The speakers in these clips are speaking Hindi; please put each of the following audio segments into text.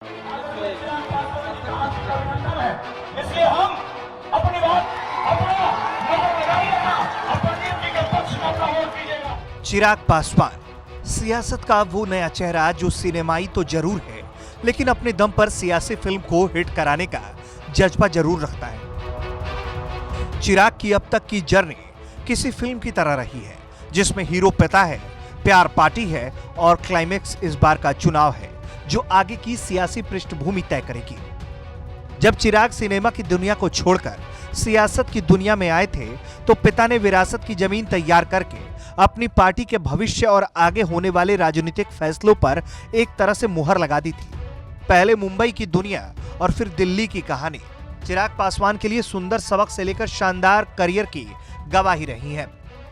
इसलिए हम अपनी बात के पक्ष में अपना वोट दीजिएगा। चिराग पासवान सियासत का वो नया चेहरा जो सिनेमाई तो जरूर है, लेकिन अपने दम पर सियासी फिल्म को हिट कराने का जज्बा जरूर रखता है। चिराग की अब तक की जर्नी किसी फिल्म की तरह रही है, जिसमें हीरो पिता है, प्यार पार्टी है और क्लाइमेक्स इस बार का चुनाव है जो आगे की सियासी पृष्ठभूमि तय करेगी। जब चिराग सिनेमा की दुनिया को छोड़कर सियासत की दुनिया में आए थे तो पिता ने विरासत की जमीन तैयार करके अपनी पार्टी के भविष्य और आगे होने वाले राजनीतिक फैसलों पर एक तरह से मुहर लगा दी थी। पहले मुंबई की दुनिया और फिर दिल्ली की कहानी चिराग पासवान के लिए सुंदर सबक से लेकर शानदार करियर की गवाही रही है।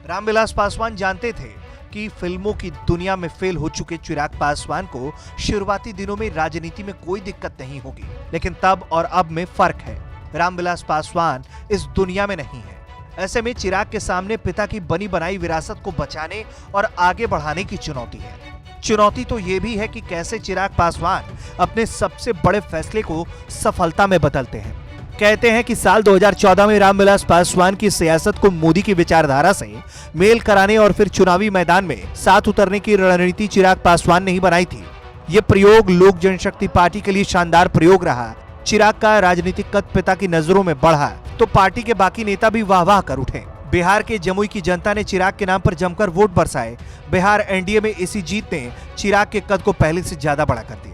रामविलास पासवान जानते थे कि फिल्मों की दुनिया में फेल हो चुके चिराग पासवान को शुरुआती दिनों में राजनीति में कोई दिक्कत नहीं होगी, लेकिन तब और अब में फर्क है। रामविलास पासवान इस दुनिया में नहीं है। ऐसे में चिराग के सामने पिता की बनी बनाई विरासत को बचाने और आगे बढ़ाने की चुनौती है। चुनौती तो ये भी है कि कैसे चिराग पासवान अपने सबसे बड़े फैसले को सफलता में बदलते हैं। कहते हैं कि साल 2014 में रामविलास पासवान की सियासत को मोदी की विचारधारा से मेल कराने और फिर चुनावी मैदान में साथ उतरने की रणनीति चिराग पासवान ने ही बनाई थी। ये प्रयोग लोक जनशक्ति पार्टी के लिए शानदार प्रयोग रहा। चिराग का राजनीतिक कद पिता की नजरों में बढ़ा तो पार्टी के बाकी नेता भी वाह वाह कर उठे। बिहार के जमुई की जनता ने चिराग के नाम पर जमकर वोट बरसाए। बिहार एनडीए में इसी जीत ने चिराग के कद को पहले से ज्यादा बड़ा कर दिया।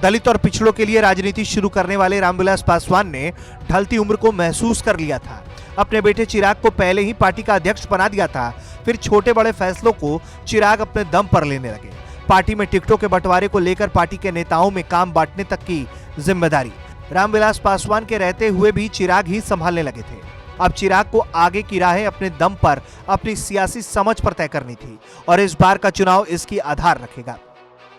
दलित और पिछड़ों के लिए राजनीति शुरू करने वाले रामविलास पासवान ने ढलती उम्र को महसूस कर लिया था। अपने बेटे चिराग को पहले ही पार्टी का अध्यक्ष बना दिया था। फिर छोटे बड़े फैसलों को चिराग अपने दम पर लेने लगे। पार्टी में टिकटों के बंटवारे को लेकर पार्टी के नेताओं में काम बांटने तक की जिम्मेदारी रामविलास पासवान के रहते हुए भी चिराग ही संभालने लगे थे। अब चिराग को आगे की राहें अपने दम पर अपनी सियासी समझ पर तय करनी थी और इस बार का चुनाव इसकी आधार रखेगा।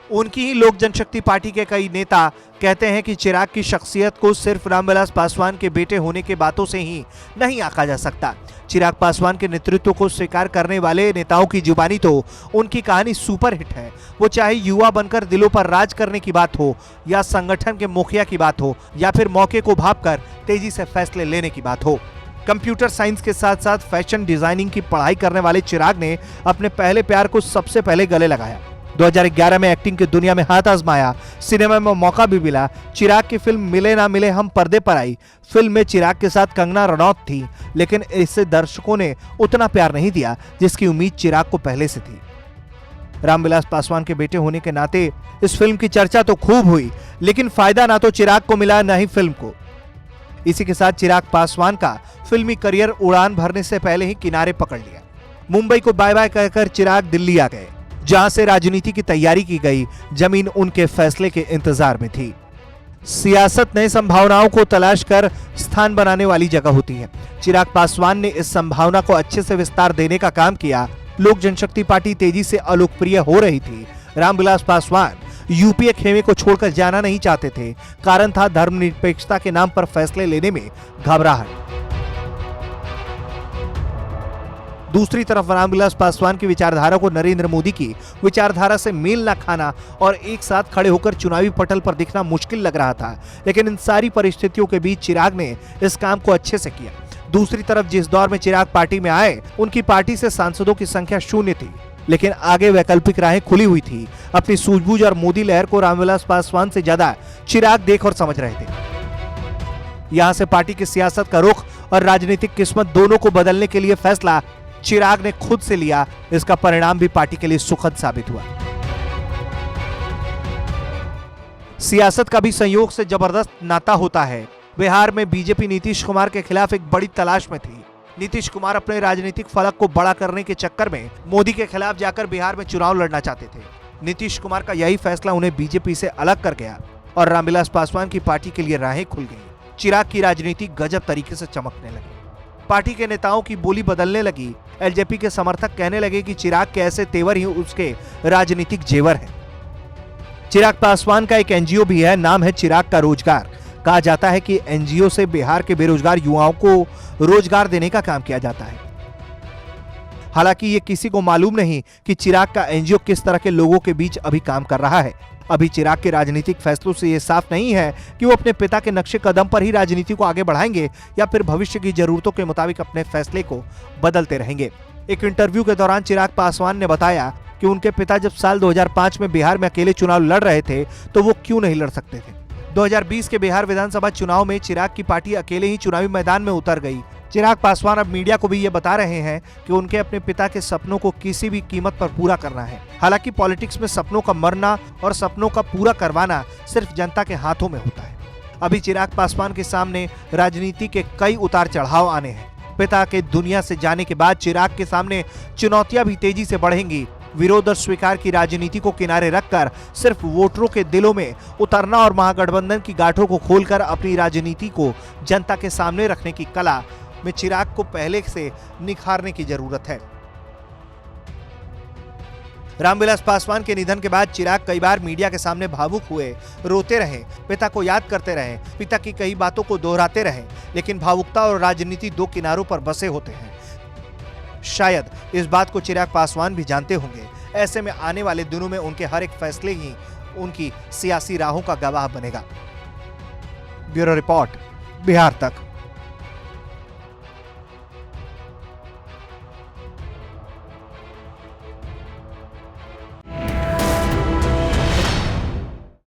उनकी ही लोक जनशक्ति पार्टी के कई नेता कहते हैं कि चिराग की शख्सियत को सिर्फ रामविलास पासवान के बेटे होने के बातों से ही नहीं आंका जा सकता। चिराग पासवान के नेतृत्व को स्वीकार करने वाले नेताओं की जुबानी तो उनकी कहानी सुपरहिट है। वो चाहे युवा बनकर दिलों पर राज करने की बात हो या संगठन के मुखिया की बात हो या फिर मौके को भांपकर तेजी से फैसले लेने की बात हो। कंप्यूटर साइंस के साथ साथ फैशन डिजाइनिंग की पढ़ाई करने वाले चिराग ने अपने पहले प्यार को सबसे पहले गले लगाया। 2011 में एक्टिंग की दुनिया में हाथ आजमाया। सिनेमा में मौका भी मिला। चिराग की फिल्म मिले ना मिले हम पर्दे पर आई। फिल्म में चिराग के साथ कंगना रनौत थी, लेकिन इससे दर्शकों ने उतना प्यार नहीं दिया जिसकी उम्मीद चिराग को पहले से थी। रामविलास पासवान के बेटे होने के नाते इस फिल्म की चर्चा तो खूब हुई, लेकिन फायदा ना तो चिराग को मिला ना ही फिल्म को। इसी के साथ चिराग पासवान का फिल्मी करियर उड़ान भरने से पहले ही किनारे पकड़ लिया। मुंबई को बाय बाय कहकर चिराग दिल्ली आ गए, जहां से राजनीति की तैयारी की गई। जमीन उनके फैसले के इंतजार में थी। सियासत नई संभावनाओं को तलाश कर स्थान बनाने वाली जगह होती है। चिराग पासवान ने इस संभावना को अच्छे से विस्तार देने का काम किया। लोक जनशक्ति पार्टी तेजी से अलोकप्रिय हो रही थी। रामविलास पासवान यूपीए खेमे को छोड़कर जाना नहीं चाहते थे। कारण था धर्मनिरपेक्षता के नाम पर फैसले लेने में घबराहट। दूसरी तरफ रामविलास पासवान की विचारधारा को नरेंद्र मोदी की विचारधारा से मेल न खाना और एक साथ खड़े होकर चुनावी पटल पर दिखना मुश्किल लग रहा था। लेकिन इन सारी परिस्थितियों के बीच चिराग ने इस काम को अच्छे से किया। दूसरी तरफ जिस दौर में चिराग पार्टी में आए, उनकी पार्टी से सांसदों की संख्या 0 थी, लेकिन आगे वैकल्पिक राहें खुली हुई थी। अपनी सूझबूझ और मोदी लहर को रामविलास पासवान से ज्यादा चिराग देख और समझ रहे थे। यहां से पार्टी की सियासत का रुख और राजनीतिक किस्मत दोनों को बदलने के लिए फैसला चिराग ने खुद से लिया। इसका परिणाम भी पार्टी के लिए सुखद साबित हुआ। सियासत का भी संयोग से जबरदस्त नाता होता है। बिहार में बीजेपी नीतीश कुमार के खिलाफ एक बड़ी तलाश में थी। नीतीश कुमार अपने राजनीतिक फलक को बड़ा करने के चक्कर में मोदी के खिलाफ जाकर बिहार में चुनाव लड़ना चाहते थे। नीतीश कुमार का यही फैसला उन्हें बीजेपी से अलग कर गया और रामविलास पासवान की पार्टी के लिए राहें खुल गई। चिराग की राजनीति गजब तरीके से चमकने लगी। पार्टी के नेताओं की बोली बदलने लगी। एलजेपी के समर्थक कहने लगे कि चिराग के ऐसे तेवर ही उसके राजनीतिक जेवर हैं। चिराग पासवान का एक एनजीओ भी है, नाम है चिराग का रोजगार। कहा जाता है कि एनजीओ से बिहार के बेरोजगार युवाओं को रोजगार देने का काम किया जाता है। हालांकि ये किसी को मालूम नहीं कि चिराग का एनजीओ किस तरह के लोगों के बीच अभी काम कर रहा है। अभी चिराग के राजनीतिक फैसलों से ये साफ नहीं है कि वो अपने पिता के नक्शे कदम पर ही राजनीति को आगे बढ़ाएंगे या फिर भविष्य की जरूरतों के मुताबिक अपने फैसले को बदलते रहेंगे। एक इंटरव्यू के दौरान चिराग पासवान ने बताया कि उनके पिता जब साल 2005 में बिहार में अकेले चुनाव लड़ रहे थे तो वो क्यों नहीं लड़ सकते थे। 2020 के बिहार विधानसभा चुनाव में चिराग की पार्टी अकेले ही चुनावी मैदान में उतर गई। चिराग पासवान अब मीडिया को भी ये बता रहे हैं कि उनके अपने पिता के सपनों को किसी भी कीमत पर पूरा करना है। हालांकि पॉलिटिक्स में सपनों का मरना और सपनों का पूरा करवाना सिर्फ जनता के हाथों में होता है। अभी चिराग पासवान के सामने राजनीति के कई उतार चढ़ाव आने हैं। पिता के दुनिया से जाने के बाद चिराग के सामने चुनौतियां भी तेजी से बढ़ेंगी। विरोध और स्वीकार की राजनीति को किनारे रखकर सिर्फ वोटरों के दिलों में उतरना और महागठबंधन की गांठों को खोलकर अपनी राजनीति को जनता के सामने रखने की कला में चिराग को पहले से निखारने की जरूरत है। रामविलास पासवान के निधन के बाद चिराग कई बार मीडिया के सामने भावुक हुए, रोते रहे, पिता को याद करते रहे, पिता की कई बातों को दोहराते रहे। लेकिन भावुकता और राजनीति दो किनारों पर बसे होते हैं। शायद इस बात को चिराग पासवान भी जानते होंगे। ऐसे में आने वाले दिनों में उनके हर एक फैसले ही उनकी सियासी राहों का गवाह बनेगा। ब्यूरो रिपोर्ट, बिहार तक।